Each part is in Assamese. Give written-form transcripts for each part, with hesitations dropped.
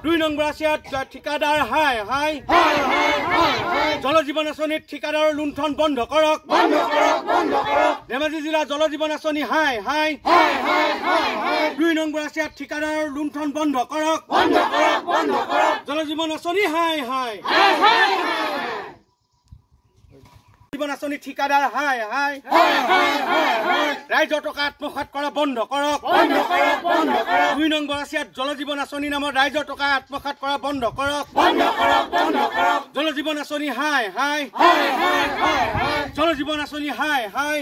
2 নং বৰাচিয়াত ঠিকাদাৰ হাই হাই জল জীৱন আঁচনিত ঠিকাদাৰৰ লুণ্ঠন বন্ধ কৰক ধেমাজি জিলা জল জীৱন আঁচনি হাই হাই 2 নং বৰাচিয়াত ঠিকাদাৰৰ লুণ্ঠন বন্ধ কৰক জল জীৱন আঁচনি হাই হাই জীৱন আঁচনি ঠিকাদাৰ হাই হাই ৰাইজৰ টকা আত্মসাৎ কৰা বন্ধ কৰক 2 নং বৰাচিয়াত জল জীৱন আঁচনি নামত ৰাইজৰ টকা আত্মসাৎ কৰা বন্ধ কৰক জল জীৱন আঁচনি হাই হাই জল জীৱন আঁচনি হাই হাই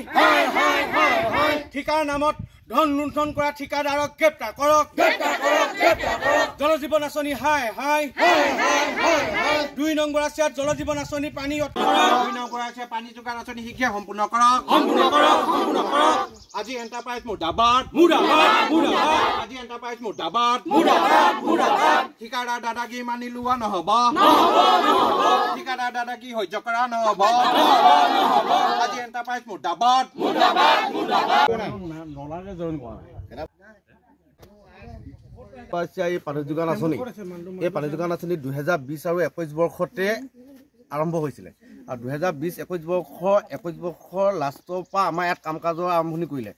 ঠিকাৰ নামত ধন লুণ্ঠন কৰা ঠিকাদাৰক গ্ৰেপ্তাৰ কৰক জল জীৱন আঁচনি হাই হাই 2 নং বৰাচিয়াত জল জীৱন আঁচনি পানী 2 নং বৰাচিয়া পানী যোগান আঁচনি শিক্ষা সম্পূৰ্ণ কৰক আজি এণ্টাৰপ্ৰাইজ মুৰ্দাবাদ আজি এণ্টাৰপ্ৰাইজ মুৰ্দাবাদ ঠিকাদাৰ দাদাগিৰি মানি লোৱা নহ'ব ঠিকাদাৰ দাদাগিৰি সহ্য কৰা নহ'ব আজি এণ্টাৰপ্ৰাইজ মুৰ্দাবাদ এই পানী যোগান আঁচনি 2020 আৰু 21 বৰ্ষতে আৰম্ভ হৈছিলে আৰু 2020-21 বৰ্ষৰ লাষ্টৰ পৰা আমাৰ ইয়াত কাম কাজৰ আৰম্ভণি কৰিলে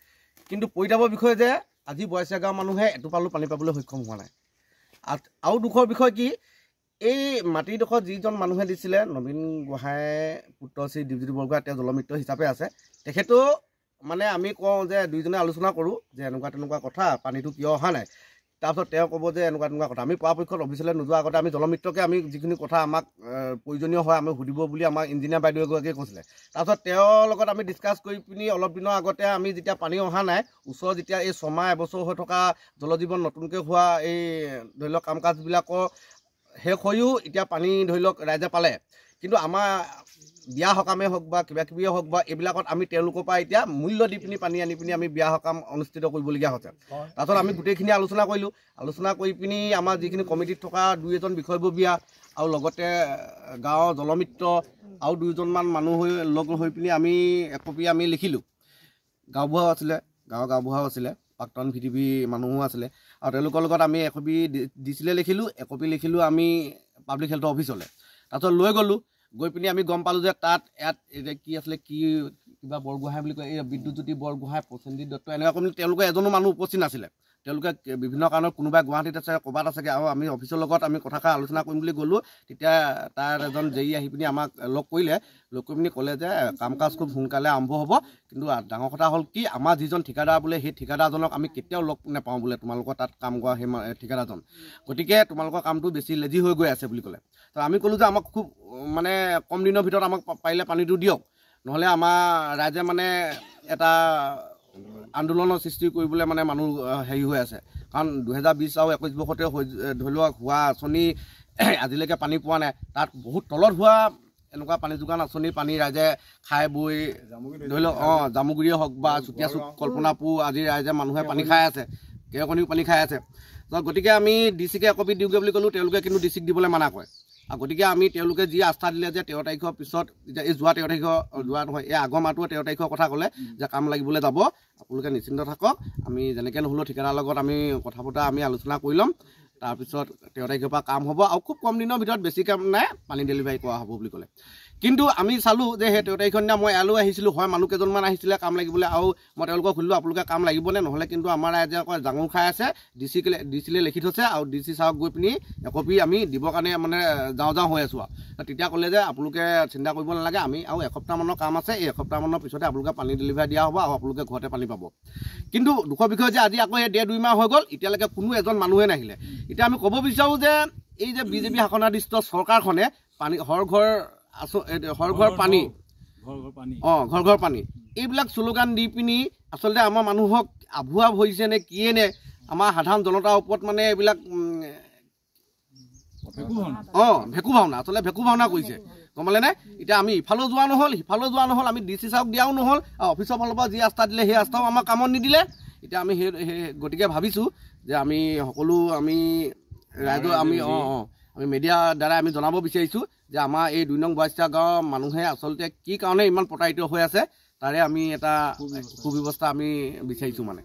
কিন্তু পৰিতাপৰ বিষয়ে যে আজি বয়সীয়া গাঁৱৰ মানুহে এটোপালো পানী পাবলৈ সক্ষম হোৱা নাই আৰু দুখৰ বিষয় কি এই মাটিডোখৰ যিজন মানুহে দিছিলে নবীন গোহাঁই পুত্ৰ শ্ৰী দীপজ্যোতি বৰগোহাঁই তেওঁ জলমিত্ৰ হিচাপে আছে তেখেতো মানে আমি কওঁ যে দুইজনে আলোচনা কৰোঁ যে এনেকুৱা তেনেকুৱা কথা পানীটো কিয় অহা নাই তাৰপিছত তেওঁ ক'ব যে এনেকুৱা তেনেকুৱা কথা আমি পৰাপক্ষত অফিচলৈ নোযোৱাৰ আগতে আমি জলমিত্ৰকে আমি যিখিনি কথা আমাক প্ৰয়োজনীয় হয় আমি সুধিব বুলি আমাক ইঞ্জিনিয়াৰ বাইদেউ এগৰাকীয়ে কৈছিলে তাৰপিছত তেওঁৰ লগত আমি ডিছকাছ কৰি পিনি অলপ দিনৰ আগতে আমি যেতিয়া পানী অহা নাই ওচৰৰ যেতিয়া এই 6 মাহ এবছৰ হৈ থকা জলজীৱন নতুনকৈ হোৱা এই ধৰি লওক কাম কাজবিলাকৰ শেষ হৈও এতিয়া পানী ধৰি লওক ৰাইজে পালে কিন্তু আমাৰ বিয়া সকামে হওক বা কিবা কিবিয়ে হওক বা এইবিলাকত আমি তেওঁলোকৰ পৰা এতিয়া মূল্য দি পিনি পানী আনি পিনি আমি বিয়া সকাম অনুষ্ঠিত কৰিবলগীয়া হৈছে তাৰপিছত আমি গোটেইখিনি আলোচনা কৰিলোঁ আলোচনা কৰি পিনি আমাৰ যিখিনি কমিটিত থকা 2-এজন বিষয়ববীয়া আৰু লগতে গাঁৱৰ জলমিত্ৰ আৰু 2জনমান মানুহ লগ হৈ পিনি আমি একপি আমি লিখিলোঁ গাঁওবুঢ়াও আছিলে গাঁওবুঢ়াও আছিলে প্ৰাক্তন VDP মানুহো আছিলে আৰু তেওঁলোকৰ লগত আমি একপি দিছিলে লিখিলোঁ একপি লিখিলোঁ আমি পাব্লিক হেল্থ অফিচলৈ তাৰপিছত লৈ গ'লোঁ গৈ পিনি আমি গম পালোঁ যে তাত ইয়াত কি আছিলে কিবা বৰগোহাঁই বুলি কয় এই বিদ্যুৎজ্যোতি বৰগোহাঁই প্ৰসেনজিৎ দত্ত এনেকুৱা কৰি তেওঁলোকে এজনো মানুহ উপস্থিত নাছিলে তেওঁলোকে বিভিন্ন কাৰণত কোনোবাই গুৱাহাটীত আছে ক'ৰবাত আছেগৈ আৰু আমি অফিচৰ লগত আমি কথাষাৰ আলোচনা কৰিম বুলি গ'লোঁ তেতিয়া তাৰ এজন জেই আহি পিনি আমাক লগ কৰিলে লগ কৰি পিনি ক'লে যে কাম কাজ খুব সোনকালে আৰম্ভ হ'ব কিন্তু ডাঙৰ কথা হ'ল কি আমাৰ যিজন ঠিকাদাৰ বোলে সেই ঠিকাদাৰজনক আমি কেতিয়াও লগ নাপাওঁ বোলে তোমালোকৰ তাত কাম কৰা সেই ঠিকাদাৰজন গতিকে তোমালোকৰ কামটো বেছি লেজি হৈ গৈ আছে বুলি ক'লে তো আমি ক'লোঁ যে আমাক খুব মানে কম দিনৰ ভিতৰত আমাক পাৰিলে পানীটো দিয়ক নহ'লে আমাৰ ৰাইজে মানে এটা আন্দোলনৰ সৃষ্টি কৰিবলৈ মানে মানুহ হেৰি হৈ আছে কাৰণ 2020 আৰু 21 বৰ্ষতে ধৰি লোৱা হোৱা আঁচনি আজিলৈকে পানী পোৱা নাই তাত বহুত তলত হোৱা এনেকুৱা পানী যোগান আঁচনি পানী ৰাইজে খাই বৈ ধৰি লওক জামুগুৰিয়ে হওক বা চুতীয়া চুক কল্পনাপুৰ আজি ৰাইজে মানুহে পানী খাই আছে কেৰকণীও পানী খাই আছে গতিকে আমি ডিচিকে একপি দিওঁগৈ বুলি ক'লোঁ তেওঁলোকে কিন্তু ডিচিক দিবলৈ মানা কৰে আৰু গতিকে আমি তেওঁলোকে যি আস্থা দিলে যে 13 তাৰিখৰ পিছত এতিয়া এই যোৱা 13 তাৰিখৰ যোৱা নহয় এই আগৰ মাহটোৰ 13 তাৰিখৰ কথা ক'লে যে কাম লাগিবলৈ যাব আপোনালোকে নিশ্চিন্ত থাকক আমি যেনেকৈ নহ'লেও ঠিকাদাৰৰ লগত আমি কথা বতৰা আমি আলোচনা কৰি ল'ম তাৰপিছত 13 তাৰিখৰ পৰা কাম হ'ব আৰু খুব কম দিনৰ ভিতৰত বেছি কাম নাই পানী ডেলিভাৰী কৰা হ'ব বুলি ক'লে কিন্তু আমি চালোঁ যে সেই 13 তাৰিখৰ দিনা মই ইয়ালৈ আহিছিলোঁ হয় মানুহ কেইজনমান আহিছিলে কাম লাগিবলৈ আৰু মই তেওঁলোকক সুধিলোঁ আপোনালোকে কাম লাগিবনে নহ'লে কিন্তু আমাৰ ৰাইজে আকৌ জাঙুৰ খাই আছে ডিচিলৈ লিখি থৈছে আৰু DC ছাৰক গৈ পিনি একপি আমি দিবৰ কাৰণে মানে যাওঁ হৈ আছোঁ আৰু তেতিয়া ক'লে যে আপোনালোকে চিন্তা কৰিব নালাগে আমি আৰু এসপ্তাহমানৰ কাম আছে এই এসপ্তাহমানৰ পিছতে আপোনালোকে পানী ডেলিভাৰী দিয়া হ'ব আৰু আপোনালোকে ঘৰতে পানী পাব কিন্তু দুখৰ বিষয় যে আজি আকৌ এই 1.5-2 মাহ হৈ গ'ল এতিয়ালৈকে কোনো এজন মানুহে নাহিলে এতিয়া আমি ক'ব বিচাৰোঁ যে এই যে বিজেপি শাসনাধিষ্ঠ চৰকাৰখনে পানী ঘৰ পানী ঘৰ পানী এইবিলাক শ্লোগান দি পিনি আচলতে আমাৰ মানুহক আভুৱা হৈছে নে কিয়ে নে আমাৰ সাধাৰণ জনতাৰ ওপৰত মানে এইবিলাক ভেকু ভাওনা আচলতে ভেকু ভাওনা কৰিছে গম পালেনে এতিয়া আমি ইফালেও যোৱা নহ'ল আমি DC ছাৰক দিয়াও নহ'ল আৰু অফিচৰ ফালৰ পৰা যি আস্থা দিলে সেই আস্থাও আমাক কামত নিদিলে এতিয়া আমি সেই গতিকে ভাবিছোঁ যে আমি সকলো আমি ৰাইজৰ আমি আমি মিডিয়াৰ দ্বাৰা আমি জনাব বিচাৰিছোঁ যে আমাৰ এই 2 নং বৰাচিয়া গাঁৱৰ মানুহে আচলতে কি কাৰণে ইমান প্ৰতাৰিত হৈ আছে তাৰে আমি এটা সুব্যৱস্থা আমি বিচাৰিছোঁ মানে